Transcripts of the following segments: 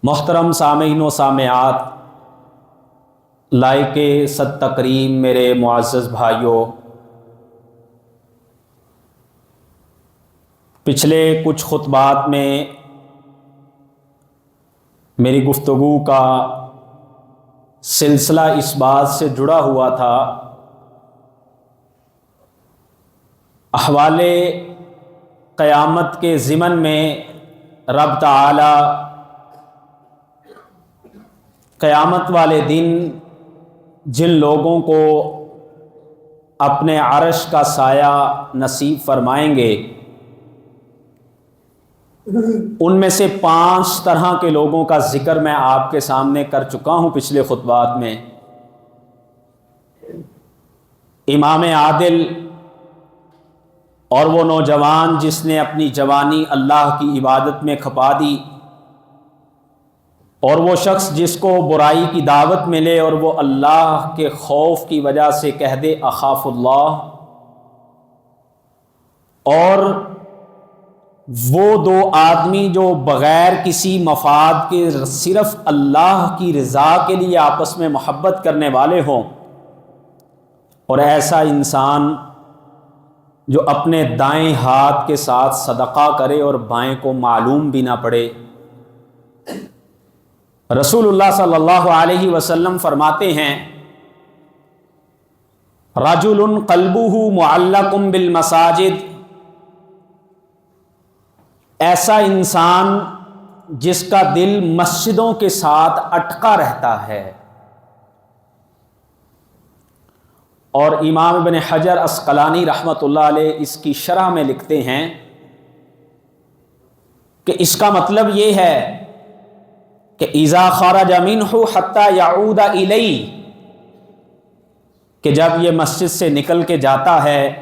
محترم سامعین و سامعات، لائق صد تکریم میرے معزز بھائیوں، پچھلے کچھ خطبات میں میری گفتگو کا سلسلہ اس بات سے جڑا ہوا تھا، احوال قیامت کے ضمن میں رب تعالی قیامت والے دن جن لوگوں کو اپنے عرش کا سایہ نصیب فرمائیں گے، ان میں سے 5 طرح کے لوگوں کا ذکر میں آپ کے سامنے کر چکا ہوں پچھلے خطبات میں۔ امام عادل اور وہ نوجوان جس نے اپنی جوانی اللہ کی عبادت میں کھپا دی، اور وہ شخص جس کو برائی کی دعوت ملے اور وہ اللہ کے خوف کی وجہ سے کہہ دے اخاف اللہ، اور وہ 2 آدمی جو بغیر کسی مفاد کے صرف اللہ کی رضا کے لیے آپس میں محبت کرنے والے ہوں، اور ایسا انسان جو اپنے دائیں ہاتھ کے ساتھ صدقہ کرے اور بائیں کو معلوم بھی نہ پڑے۔ رسول اللہ صلی اللہ علیہ وسلم فرماتے ہیں، رجل قلبہ معلق بالمساجد، ایسا انسان جس کا دل مسجدوں کے ساتھ اٹکا رہتا ہے۔ اور امام ابن حجر عسقلانی رحمۃ اللہ علیہ اس کی شرح میں لکھتے ہیں کہ اس کا مطلب یہ ہے کہ اذا خرج منہ حتی یعود الیہ، کہ جب یہ مسجد سے نکل کے جاتا ہے،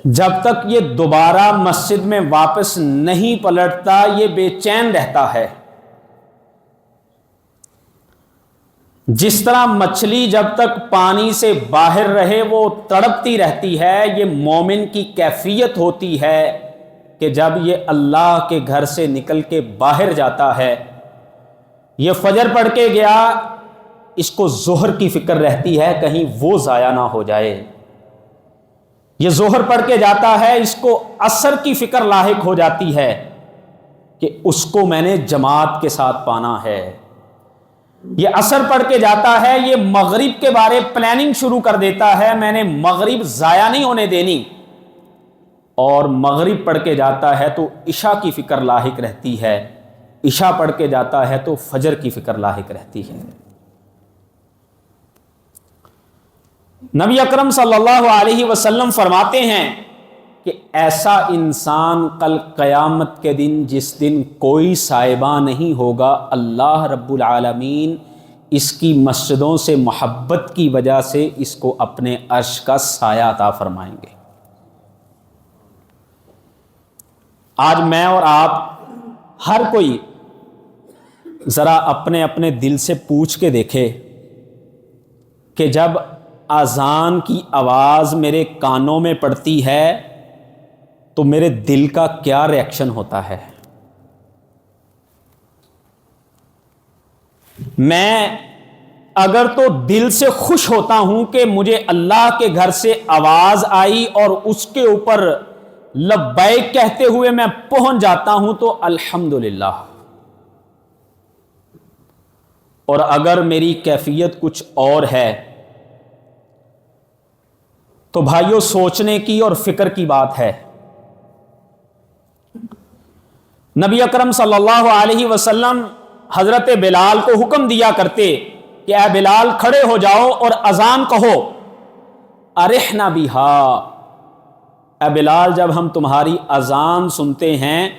جب تک یہ دوبارہ مسجد میں واپس نہیں پلٹتا یہ بے چین رہتا ہے۔ جس طرح مچھلی جب تک پانی سے باہر رہے وہ تڑپتی رہتی ہے، یہ مومن کی کیفیت ہوتی ہے کہ جب یہ اللہ کے گھر سے نکل کے باہر جاتا ہے، یہ فجر پڑھ کے گیا، اس کو ظہر کی فکر رہتی ہے کہیں وہ ضائع نہ ہو جائے، یہ ظہر پڑھ کے جاتا ہے، اس کو عصر کی فکر لاحق ہو جاتی ہے کہ اس کو میں نے جماعت کے ساتھ پانا ہے، یہ عصر پڑھ کے جاتا ہے، یہ مغرب کے بارے پلاننگ شروع کر دیتا ہے، میں نے مغرب ضائع نہیں ہونے دینی، اور مغرب پڑھ کے جاتا ہے تو عشاء کی فکر لاحق رہتی ہے، عشاء پڑھ کے جاتا ہے تو فجر کی فکر لاحق رہتی ہے۔ نبی اکرم صلی اللہ علیہ وسلم فرماتے ہیں کہ ایسا انسان کل قیامت کے دن جس دن کوئی سائبہ نہیں ہوگا، اللہ رب العالمین اس کی مسجدوں سے محبت کی وجہ سے اس کو اپنے عرش کا سایہ عطا فرمائیں گے۔ آج میں اور آپ ہر کوئی ذرا اپنے اپنے دل سے پوچھ کے دیکھے کہ جب اذان کی آواز میرے کانوں میں پڑتی ہے تو میرے دل کا کیا ری ایکشن ہوتا ہے؟ میں اگر تو دل سے خوش ہوتا ہوں کہ مجھے اللہ کے گھر سے آواز آئی اور اس کے اوپر لبیک کہتے ہوئے میں پہنچ جاتا ہوں تو الحمدللہ، اور اگر میری کیفیت کچھ اور ہے تو بھائیوں سوچنے کی اور فکر کی بات ہے۔ نبی اکرم صلی اللہ علیہ وسلم حضرت بلال کو حکم دیا کرتے کہ اے بلال کھڑے ہو جاؤ اور اذان کہو، ارحنا بہا، اے بلال جب ہم تمہاری اذان سنتے ہیں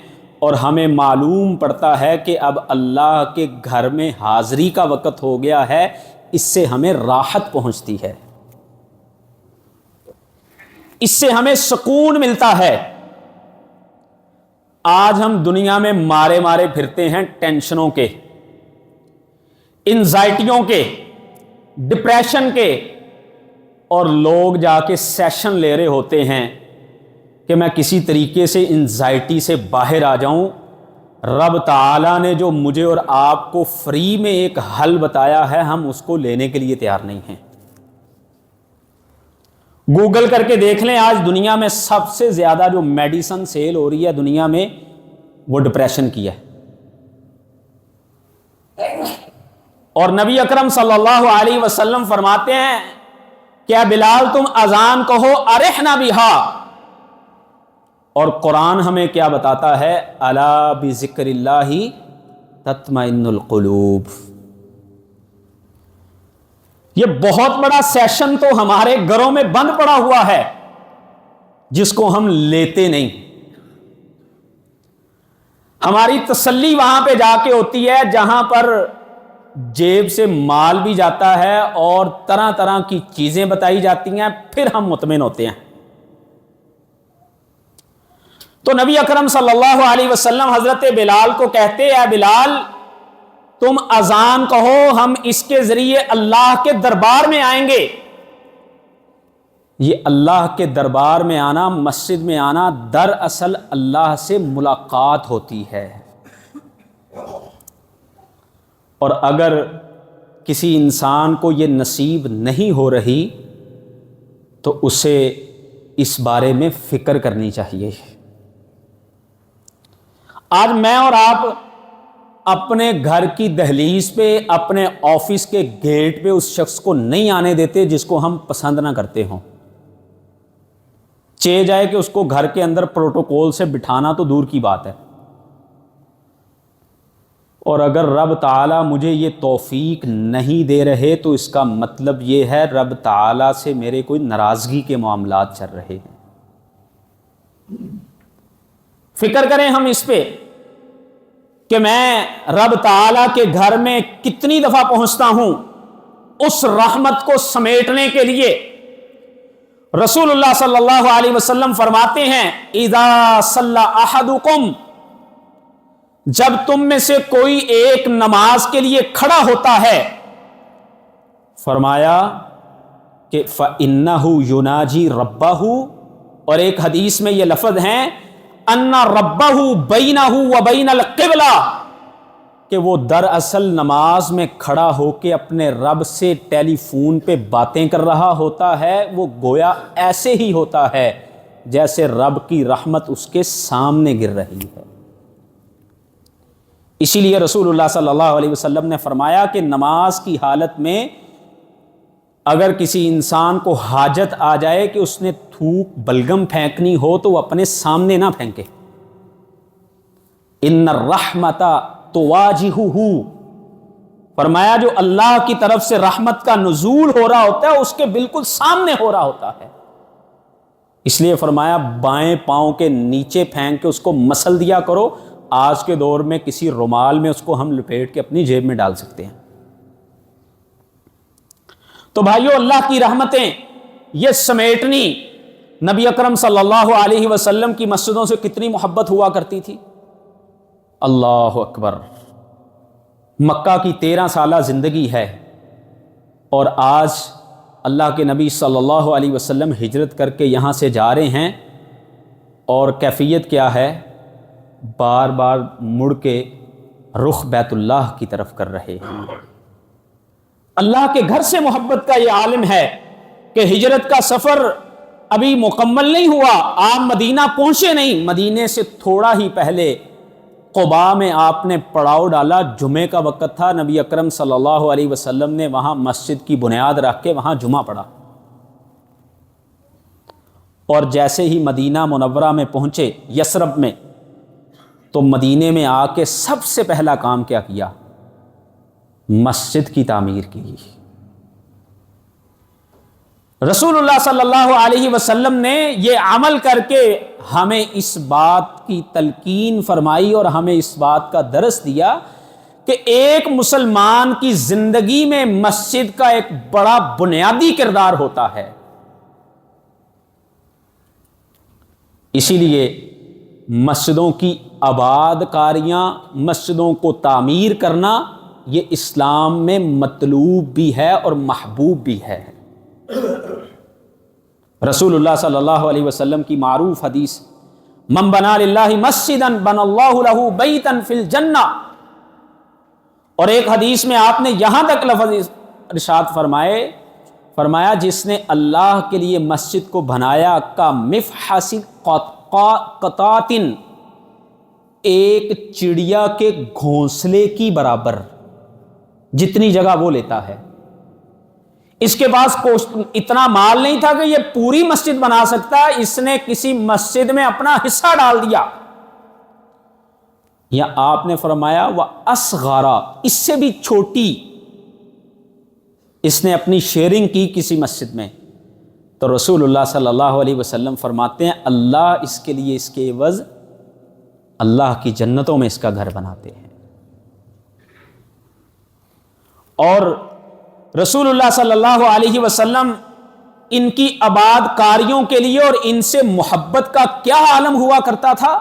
اور ہمیں معلوم پڑتا ہے کہ اب اللہ کے گھر میں حاضری کا وقت ہو گیا ہے، اس سے ہمیں راحت پہنچتی ہے، اس سے ہمیں سکون ملتا ہے۔ آج ہم دنیا میں مارے مارے پھرتے ہیں ٹینشنوں کے، انزائٹیوں کے، ڈپریشن کے، اور لوگ جا کے سیشن لے رہے ہوتے ہیں کہ میں کسی طریقے سے انزائٹی سے باہر آ جاؤں، رب تعالیٰ نے جو مجھے اور آپ کو فری میں ایک حل بتایا ہے، ہم اس کو لینے کے لیے تیار نہیں ہیں۔ گوگل کر کے دیکھ لیں، آج دنیا میں سب سے زیادہ جو میڈیسن سیل ہو رہی ہے دنیا میں، وہ ڈپریشن کی ہے۔ اور نبی اکرم صلی اللہ علیہ وسلم فرماتے ہیں کہ بلال تم اذان کہو ارحنا بہا، اور قرآن ہمیں کیا بتاتا ہے؟ الا بذکر اللہ تطمئن القلوب۔ یہ بہت بڑا سیشن تو ہمارے گھروں میں بند پڑا ہوا ہے، جس کو ہم لیتے نہیں۔ ہماری تسلی وہاں پہ جا کے ہوتی ہے جہاں پر جیب سے مال بھی جاتا ہے اور طرح طرح کی چیزیں بتائی جاتی ہیں، پھر ہم مطمئن ہوتے ہیں۔ تو نبی اکرم صلی اللہ علیہ وسلم حضرت بلال کو کہتے اے بلال تم اذان کہو، ہم اس کے ذریعے اللہ کے دربار میں آئیں گے۔ یہ اللہ کے دربار میں آنا، مسجد میں آنا، دراصل اللہ سے ملاقات ہوتی ہے۔ اور اگر کسی انسان کو یہ نصیب نہیں ہو رہی تو اسے اس بارے میں فکر کرنی چاہیے۔ آج میں اور آپ اپنے گھر کی دہلیز پہ، اپنے آفس کے گیٹ پہ اس شخص کو نہیں آنے دیتے جس کو ہم پسند نہ کرتے ہوں۔ چاہے جائے کہ اس کو گھر کے اندر پروٹوکول سے بٹھانا تو دور کی بات ہے۔ اور اگر رب تعالیٰ مجھے یہ توفیق نہیں دے رہے تو اس کا مطلب یہ ہے رب تعالیٰ سے میرے کوئی ناراضگی کے معاملات چل رہے ہیں۔ فکر کریں ہم اس پہ کہ میں رب تعالیٰ کے گھر میں کتنی دفعہ پہنچتا ہوں اس رحمت کو سمیٹنے کے لیے۔ رسول اللہ صلی اللہ علیہ وسلم فرماتے ہیں اذا صلی احدکم، جب تم میں سے کوئی ایک نماز کے لیے کھڑا ہوتا ہے، فرمایا کہ فَإِنَّهُ يُنَاجِي رَبَّهُ، اور ایک حدیث میں یہ لفظ ہیں ان ربہ بینہ وبین القبلہ، کہ وہ دراصل نماز میں کھڑا ہو کے اپنے رب سے ٹیلی فون پہ باتیں کر رہا ہوتا ہے۔ وہ گویا ایسے ہی ہوتا ہے جیسے رب کی رحمت اس کے سامنے گر رہی ہے۔ اسی لیے رسول اللہ صلی اللہ علیہ وسلم نے فرمایا کہ نماز کی حالت میں اگر کسی انسان کو حاجت آ جائے کہ اس نے تھوک بلگم پھینکنی ہو تو وہ اپنے سامنے نہ پھینکے۔ ان الرحمت تواجہہ، فرمایا جو اللہ کی طرف سے رحمت کا نزول ہو رہا ہوتا ہے اس کے بالکل سامنے ہو رہا ہوتا ہے۔ اس لیے فرمایا بائیں پاؤں کے نیچے پھینک کے اس کو مسل دیا کرو۔ آج کے دور میں کسی رومال میں اس کو ہم لپیٹ کے اپنی جیب میں ڈال سکتے ہیں۔ تو بھائیو، اللہ کی رحمتیں یہ سمیٹنی، نبی اکرم صلی اللہ علیہ وسلم کی مسجدوں سے کتنی محبت ہوا کرتی تھی۔ اللہ اکبر، مکہ کی 13 سالہ زندگی ہے اور آج اللہ کے نبی صلی اللہ علیہ وسلم ہجرت کر کے یہاں سے جا رہے ہیں، اور کیفیت کیا ہے؟ بار بار مڑ کے رخ بیت اللہ کی طرف کر رہے ہیں۔ اللہ کے گھر سے محبت کا یہ عالم ہے کہ ہجرت کا سفر ابھی مکمل نہیں ہوا، آپ مدینہ پہنچے نہیں، مدینے سے تھوڑا ہی پہلے قباء میں آپ نے پڑاؤ ڈالا۔ جمعے کا وقت تھا، نبی اکرم صلی اللہ علیہ وسلم نے وہاں مسجد کی بنیاد رکھ کے وہاں جمعہ پڑھا، اور جیسے ہی مدینہ منورہ میں پہنچے، یثرب میں، تو مدینے میں آ کے سب سے پہلا کام کیا کیا؟ مسجد کی تعمیر کی۔ رسول اللہ صلی اللہ علیہ وسلم نے یہ عمل کر کے ہمیں اس بات کی تلقین فرمائی اور ہمیں اس بات کا درس دیا کہ ایک مسلمان کی زندگی میں مسجد کا ایک بڑا بنیادی کردار ہوتا ہے۔ اسی لیے مسجدوں کی آباد کاریاں، مسجدوں کو تعمیر کرنا، یہ اسلام میں مطلوب بھی ہے اور محبوب بھی ہے۔ رسول اللہ صلی اللہ علیہ وسلم کی معروف حدیث من بنا للہ مسجدا بن اللہ لہ بیتا فی الجنہ. اور ایک حدیث میں آپ نے یہاں تک لفظ ارشاد فرمایا جس نے اللہ کے لیے مسجد کو بنایا کا مفحص قطات، ایک چڑیا کے گھونسلے کی برابر جتنی جگہ وہ لیتا ہے. اس کے پاس اتنا مال نہیں تھا کہ یہ پوری مسجد بنا سکتا، اس نے کسی مسجد میں اپنا حصہ ڈال دیا. یا آپ نے فرمایا وَأَصْغَرَ، اس سے بھی چھوٹی اس نے اپنی شیئرنگ کی کسی مسجد میں. تو رسول اللہ صلی اللہ علیہ وسلم فرماتے ہیں اللہ اس کے لیے اس کے عوض اللہ کی جنتوں میں اس کا گھر بناتے ہیں. اور رسول اللہ صلی اللہ علیہ وسلم ان کی آباد کاریوں کے لیے اور ان سے محبت کا کیا عالم ہوا کرتا تھا.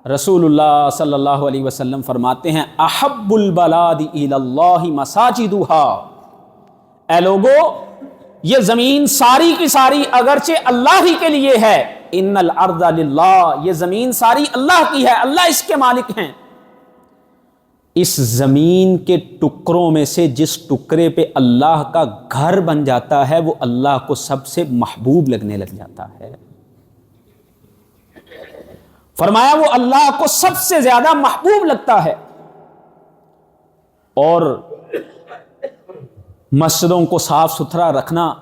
رسول اللہ صلی اللہ علیہ وسلم فرماتے ہیں احب البلاد الی اللہ مساجدها، اے لوگو یہ زمین ساری کی ساری اگرچہ اللہ ہی کے لیے ہے، ان الارض للہ، یہ زمین ساری اللہ کی ہے، اللہ اس کے مالک ہیں. اس زمین کے ٹکڑوں میں سے جس ٹکڑے پہ اللہ کا گھر بن جاتا ہے وہ اللہ کو سب سے محبوب لگنے لگ جاتا ہے. فرمایا وہ اللہ کو سب سے زیادہ محبوب لگتا ہے. اور مسجدوں کو صاف ستھرا رکھنا،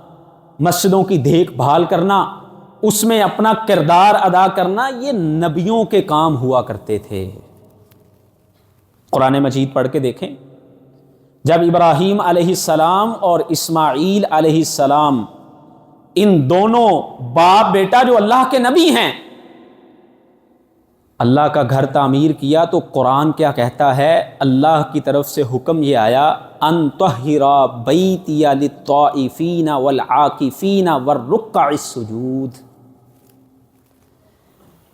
مسجدوں کی دیکھ بھال کرنا، اس میں اپنا کردار ادا کرنا، یہ نبیوں کے کام ہوا کرتے تھے. قرآن مجید پڑھ کے دیکھیں، جب ابراہیم علیہ السلام اور اسماعیل علیہ السلام ان دونوں باپ بیٹا جو اللہ کے نبی ہیں اللہ کا گھر تعمیر کیا تو قرآن کیا کہتا ہے؟ اللہ کی طرف سے حکم یہ آیا ان طہر بیتی للطائفین والعاکفین والرکع السجود،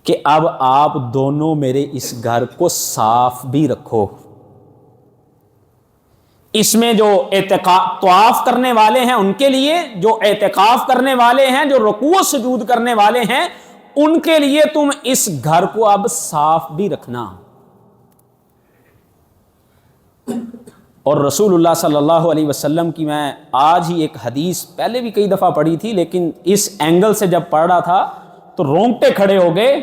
کہ اب آپ دونوں میرے اس گھر کو صاف بھی رکھو. اس میں جو طواف کرنے والے ہیں ان کے لیے، جو اعتکاف کرنے والے ہیں، جو رکوع و سجود کرنے والے ہیں ان کے لیے تم اس گھر کو اب صاف بھی رکھنا. اور رسول اللہ صلی اللہ علیہ وسلم کی میں آج ہی ایک حدیث پہلے بھی کئی دفعہ پڑھی تھی، لیکن اس اینگل سے جب پڑھ رہا تھا تو رونگٹے کھڑے ہو گئے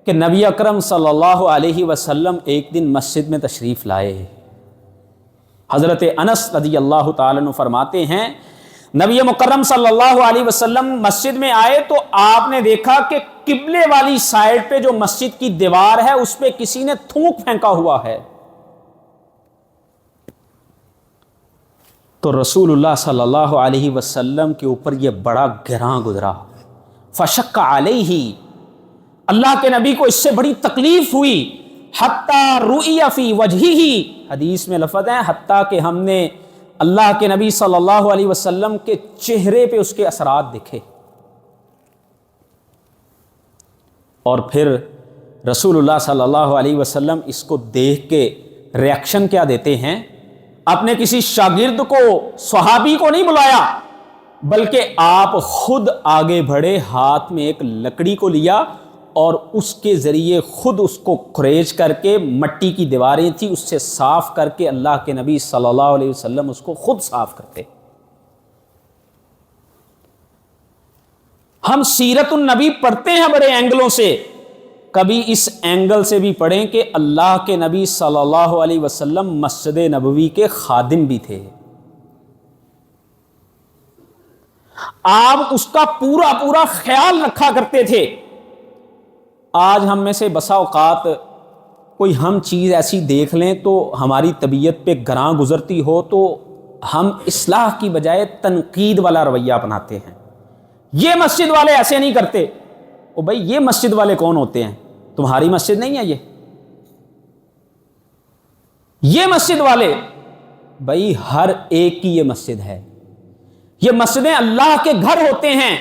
کہ نبی اکرم صلی اللہ علیہ وسلم ایک دن مسجد میں تشریف لائے. حضرت انس رضی اللہ تعالیٰ عنہ فرماتے ہیں نبی مکرم صلی اللہ علیہ وسلم مسجد میں آئے تو آپ نے دیکھا کہ قبلے والی سائڈ پہ جو مسجد کی دیوار ہے اس پہ کسی نے تھوک پھینکا ہوا ہے. تو رسول اللہ صلی اللہ علیہ وسلم کے اوپر یہ بڑا گراں گزرا. فشق علیہ، اللہ کے نبی کو اس سے بڑی تکلیف ہوئی. حتی رؤی فی وجہہ، حدیث میں لفظ ہے حتیٰ کہ ہم نے اللہ کے نبی صلی اللہ علیہ وسلم کے چہرے پہ اس کے اثرات دیکھے. اور پھر رسول اللہ صلی اللہ علیہ وسلم اس کو دیکھ کے ریاکشن کیا دیتے ہیں؟ اپنے کسی شاگرد کو، صحابی کو نہیں بلایا، بلکہ آپ خود آگے بڑھے، ہاتھ میں ایک لکڑی کو لیا اور اس کے ذریعے خود اس کو کھریچ کر کے، مٹی کی دیواریں تھی اس سے صاف کر کے اللہ کے نبی صلی اللہ علیہ وسلم اس کو خود صاف کرتے. ہم سیرت النبی پڑھتے ہیں بڑے اینگلوں سے، کبھی اس اینگل سے بھی پڑھیں کہ اللہ کے نبی صلی اللہ علیہ وسلم مسجد نبوی کے خادم بھی تھے. آپ اس کا پورا پورا خیال رکھا کرتے تھے. آج ہم میں سے بسا اوقات کوئی ہم چیز ایسی دیکھ لیں تو ہماری طبیعت پہ گراں گزرتی ہو تو ہم اصلاح کی بجائے تنقید والا رویہ اپناتے ہیں. یہ مسجد والے ایسے نہیں کرتے. او بھائی یہ مسجد والے کون ہوتے ہیں؟ تمہاری مسجد نہیں ہے یہ مسجد والے؟ بھائی ہر ایک کی یہ مسجد ہے. یہ مسجدیں اللہ کے گھر ہوتے ہیں.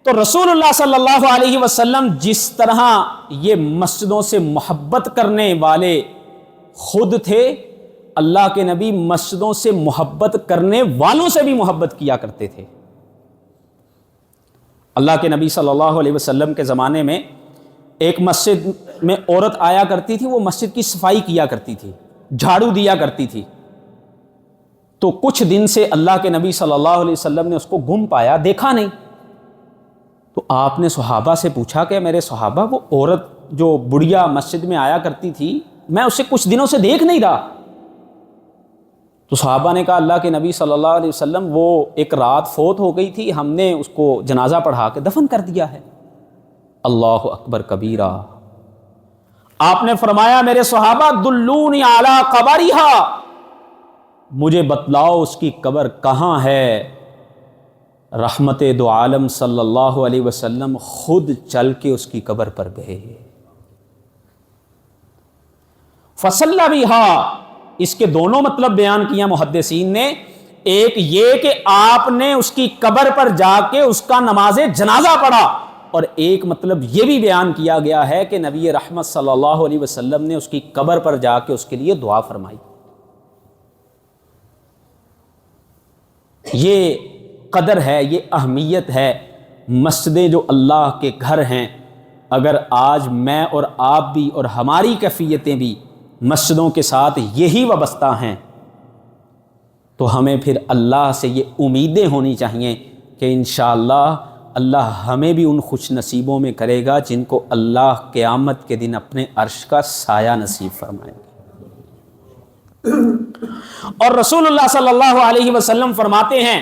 تو رسول اللہ صلی اللہ علیہ وسلم جس طرح یہ مسجدوں سے محبت کرنے والے خود تھے، اللہ کے نبی مسجدوں سے محبت کرنے والوں سے بھی محبت کیا کرتے تھے. اللہ کے نبی صلی اللہ علیہ وسلم کے زمانے میں ایک مسجد میں عورت آیا کرتی تھی، وہ مسجد کی صفائی کیا کرتی تھی، جھاڑو دیا کرتی تھی. تو کچھ دن سے اللہ کے نبی صلی اللہ علیہ وسلم نے اس کو گم پایا، دیکھا نہیں. تو آپ نے صحابہ سے پوچھا کہ میرے صحابہ، وہ عورت جو بڑھیا مسجد میں آیا کرتی تھی، میں اسے کچھ دنوں سے دیکھ نہیں رہا. تو صحابہ نے کہا اللہ کے نبی صلی اللہ علیہ وسلم وہ ایک رات فوت ہو گئی تھی، ہم نے اس کو جنازہ پڑھا کے دفن کر دیا ہے. اللہ اکبر کبیرہ. آپ نے فرمایا میرے صحابہ دلونی علی قبرہا، مجھے بتلاؤ اس کی قبر کہاں ہے. رحمت دو عالم صلی اللہ علیہ وسلم خود چل کے اس کی قبر پر گئے. فصلی بہا، اس کے دونوں مطلب بیان کیا محدثین نے. ایک یہ کہ آپ نے اس کی قبر پر جا کے اس کا نماز جنازہ پڑھا، اور ایک مطلب یہ بھی بیان کیا گیا ہے کہ نبی رحمت صلی اللہ علیہ وسلم نے اس کی قبر پر جا کے اس کے لیے دعا فرمائی. یہ قدر ہے، یہ اہمیت ہے. مسجدیں جو اللہ کے گھر ہیں، اگر آج میں اور آپ بھی اور ہماری کیفیتیں بھی مسجدوں کے ساتھ یہی وابستہ ہیں، تو ہمیں پھر اللہ سے یہ امیدیں ہونی چاہیے کہ انشاءاللہ اللہ ہمیں بھی ان خوش نصیبوں میں کرے گا جن کو اللہ قیامت کے دن اپنے عرش کا سایہ نصیب فرمائے گا. اور رسول اللہ صلی اللہ علیہ وسلم فرماتے ہیں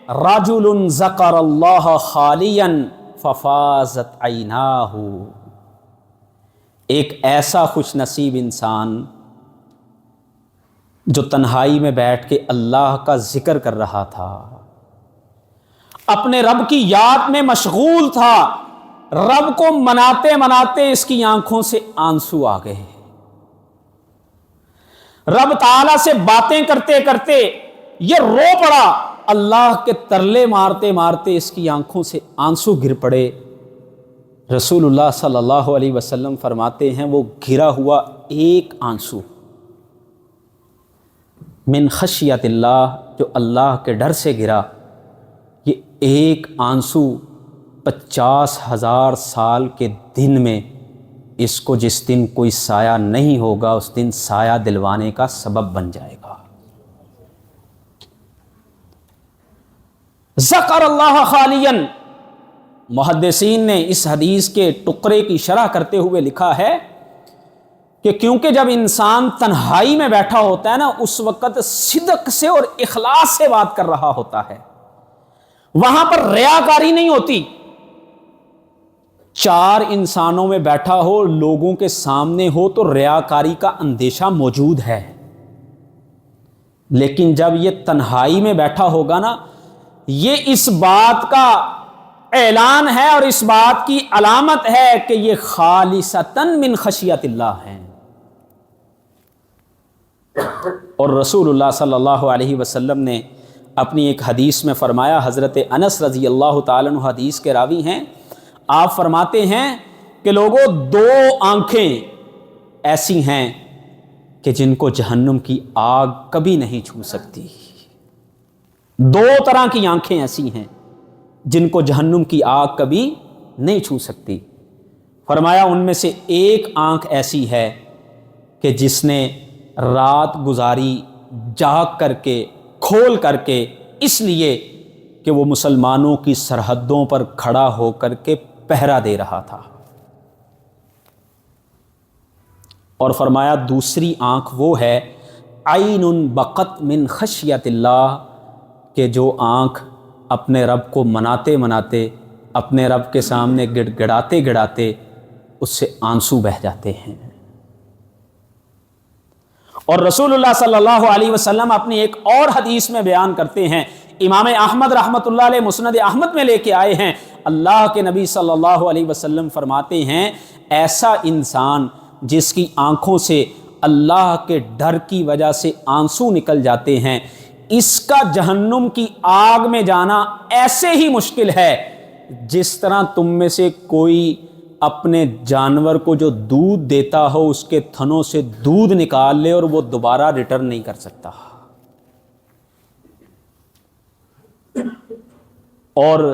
رجل ذکر اللہ خالیا ففازت عیناہ، ایک ایسا خوش نصیب انسان جو تنہائی میں بیٹھ کے اللہ کا ذکر کر رہا تھا، اپنے رب کی یاد میں مشغول تھا، رب کو مناتے مناتے اس کی آنکھوں سے آنسو آ گئے. رب تعالیٰ سے باتیں کرتے کرتے یہ رو پڑا، اللہ کے ترلے مارتے مارتے اس کی آنکھوں سے آنسو گر پڑے. رسول اللہ صلی اللہ علیہ وسلم فرماتے ہیں وہ گرا ہوا ایک آنسو من خشیت اللہ، جو اللہ کے ڈر سے گرا، یہ ایک آنسو 50,000 سال کے دن میں اس کو جس دن کوئی سایہ نہیں ہوگا اس دن سایہ دلوانے کا سبب بن جائے گا. ذکر اللہ خالیا، محدثین نے اس حدیث کے ٹکڑے کی شرح کرتے ہوئے لکھا ہے کہ کیونکہ جب انسان تنہائی میں بیٹھا ہوتا ہے نا، اس وقت صدق سے اور اخلاص سے بات کر رہا ہوتا ہے، وہاں پر ریاکاری نہیں ہوتی. چار انسانوں میں بیٹھا ہو، لوگوں کے سامنے ہو تو ریاکاری کا اندیشہ موجود ہے، لیکن جب یہ تنہائی میں بیٹھا ہوگا نا، یہ اس بات کا اعلان ہے اور اس بات کی علامت ہے کہ یہ خالصتاً من خشیت اللہ ہیں. اور رسول اللہ صلی اللہ علیہ وسلم نے اپنی ایک حدیث میں فرمایا، حضرت انس رضی اللہ تعالیٰ عنہ حدیث کے راوی ہیں، آپ فرماتے ہیں کہ لوگوں، دو آنکھیں ایسی ہیں کہ جن کو جہنم کی آگ کبھی نہیں چھو سکتی. دو طرح کی آنکھیں ایسی ہیں جن کو جہنم کی آگ کبھی نہیں چھو سکتی. فرمایا ان میں سے ایک آنکھ ایسی ہے کہ جس نے رات گزاری جاگ کر کے، کھول کر کے، اس لیے کہ وہ مسلمانوں کی سرحدوں پر کھڑا ہو کر کے پہرا دے رہا تھا. اور فرمایا دوسری آنکھ وہ ہے عین بقت من خشیت اللہ، کہ جو آنکھ اپنے رب کو مناتے مناتے، اپنے رب کے سامنے گڑ گڑاتے گڑاتے اس سے آنسو بہہ جاتے ہیں. اور رسول اللہ صلی اللہ علیہ وسلم اپنی ایک اور حدیث میں بیان کرتے ہیں، امام احمد رحمۃ اللہ علیہ مسند احمد میں لے کے آئے ہیں، اللہ کے نبی صلی اللہ علیہ وسلم فرماتے ہیں ایسا انسان جس کی آنکھوں سے اللہ کے ڈر کی وجہ سے آنسو نکل جاتے ہیں، اس کا جہنم کی آگ میں جانا ایسے ہی مشکل ہے جس طرح تم میں سے کوئی اپنے جانور کو جو دودھ دیتا ہو اس کے تھنوں سے دودھ نکال لے اور وہ دوبارہ ریٹرن نہیں کر سکتا. اور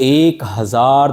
1000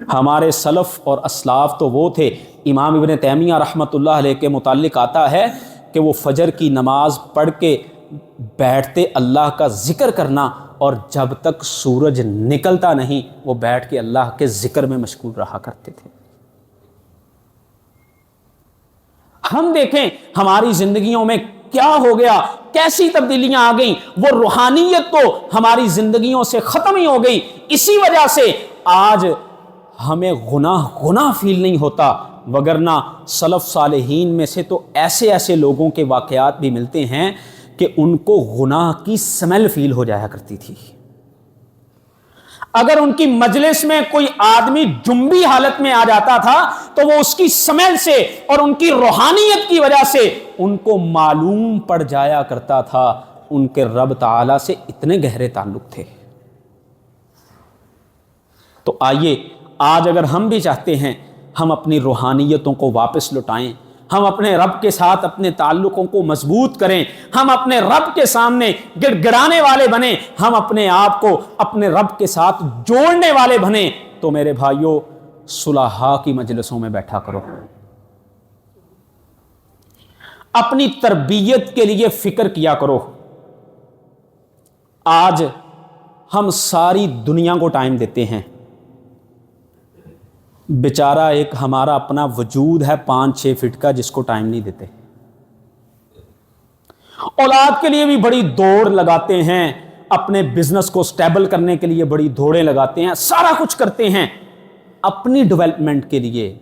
ہمارے سلف اور اسلاف تو وہ تھے، امام ابن تیمیہ رحمۃ اللہ علیہ کے متعلق آتا ہے کہ وہ فجر کی نماز پڑھ کے بیٹھتے اللہ کا ذکر کرنا، اور جب تک سورج نکلتا نہیں وہ بیٹھ کے اللہ کے ذکر میں مشغول رہا کرتے تھے۔ ہم دیکھیں ہماری زندگیوں میں کیا ہو گیا، کیسی تبدیلیاں آ گئیں، وہ روحانیت تو ہماری زندگیوں سے ختم ہی ہو گئی۔ اسی وجہ سے آج ہمیں گناہ فیل نہیں ہوتا، وگرنہ سلف صالحین میں سے تو ایسے ایسے لوگوں کے واقعات بھی ملتے ہیں کہ ان کو گناہ کی اسمیل فیل ہو جایا کرتی تھی۔ اگر ان کی مجلس میں کوئی آدمی جنبی حالت میں آ جاتا تھا تو وہ اس کی اسمیل سے اور ان کی روحانیت کی وجہ سے ان کو معلوم پڑ جایا کرتا تھا ان کے رب تعالی سے اتنے گہرے تعلق تھے۔ تو آئیے آج اگر ہم بھی چاہتے ہیں ہم اپنی روحانیتوں کو واپس لوٹائیں، ہم اپنے رب کے ساتھ اپنے تعلقوں کو مضبوط کریں، ہم اپنے رب کے سامنے گڑ گڑانے والے بنیں، ہم اپنے آپ کو اپنے رب کے ساتھ جوڑنے والے بنیں، تو میرے بھائیوں صلحاء کی مجلسوں میں بیٹھا کرو، اپنی تربیت کے لیے فکر کیا کرو۔ آج ہم ساری دنیا کو ٹائم دیتے ہیں، بیچارہ ایک ہمارا اپنا وجود ہے 5-6 فٹ کا جس کو ٹائم نہیں دیتے۔ اولاد کے لیے بھی بڑی دوڑ لگاتے ہیں، اپنے بزنس کو سٹیبل کرنے کے لیے بڑی دوڑیں لگاتے ہیں، سارا کچھ کرتے ہیں، اپنی ڈیولپمنٹ کے لیے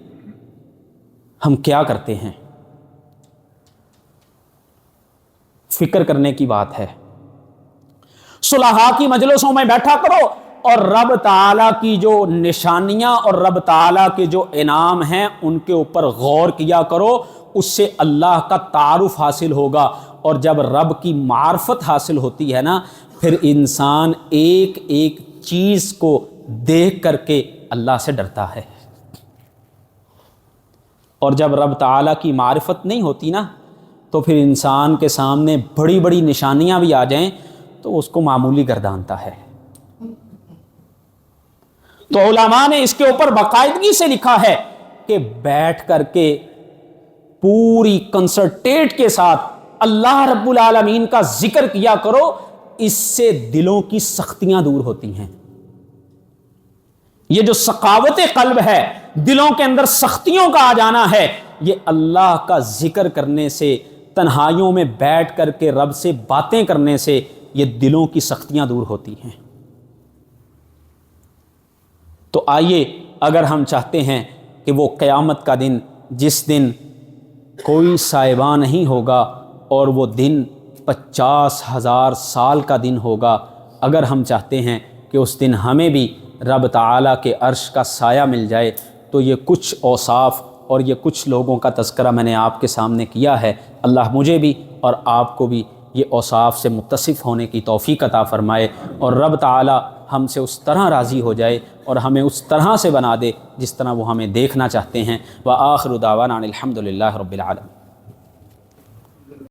ہم کیا کرتے ہیں؟ فکر کرنے کی بات ہے۔ صلحاء کی مجلسوں میں بیٹھا کرو اور رب تعالیٰ کی جو نشانیاں اور رب تعالیٰ کے جو انعام ہیں ان کے اوپر غور کیا کرو، اس سے اللہ کا تعارف حاصل ہوگا، اور جب رب کی معرفت حاصل ہوتی ہے نا پھر انسان ایک ایک چیز کو دیکھ کر کے اللہ سے ڈرتا ہے، اور جب رب تعالیٰ کی معرفت نہیں ہوتی نا تو پھر انسان کے سامنے بڑی بڑی نشانیاں بھی آ جائیں تو اس کو معمولی گردانتا ہے۔ تو علماء نے اس کے اوپر باقاعدگی سے لکھا ہے کہ بیٹھ کر کے پوری کنسنٹریٹ کے ساتھ اللہ رب العالمین کا ذکر کیا کرو، اس سے دلوں کی سختیاں دور ہوتی ہیں۔ یہ جو سخاوت قلب ہے، دلوں کے اندر سختیوں کا آ جانا ہے، یہ اللہ کا ذکر کرنے سے، تنہائیوں میں بیٹھ کر کے رب سے باتیں کرنے سے یہ دلوں کی سختیاں دور ہوتی ہیں۔ تو آئیے اگر ہم چاہتے ہیں کہ وہ قیامت کا دن جس دن کوئی سائباں نہیں ہوگا اور وہ دن 50,000 سال کا دن ہوگا، اگر ہم چاہتے ہیں کہ اس دن ہمیں بھی رب تعالیٰ کے عرش کا سایہ مل جائے، تو یہ کچھ اوصاف اور یہ کچھ لوگوں کا تذکرہ میں نے آپ کے سامنے کیا ہے۔ اللہ مجھے بھی اور آپ کو بھی یہ اوصاف سے متصف ہونے کی توفیق عطا فرمائے، اور رب تعالیٰ ہم سے اس طرح راضی ہو جائے اور ہمیں اس طرح سے بنا دے جس طرح وہ ہمیں دیکھنا چاہتے ہیں۔ وآخر دعوانا الحمد للہ رب العالمین۔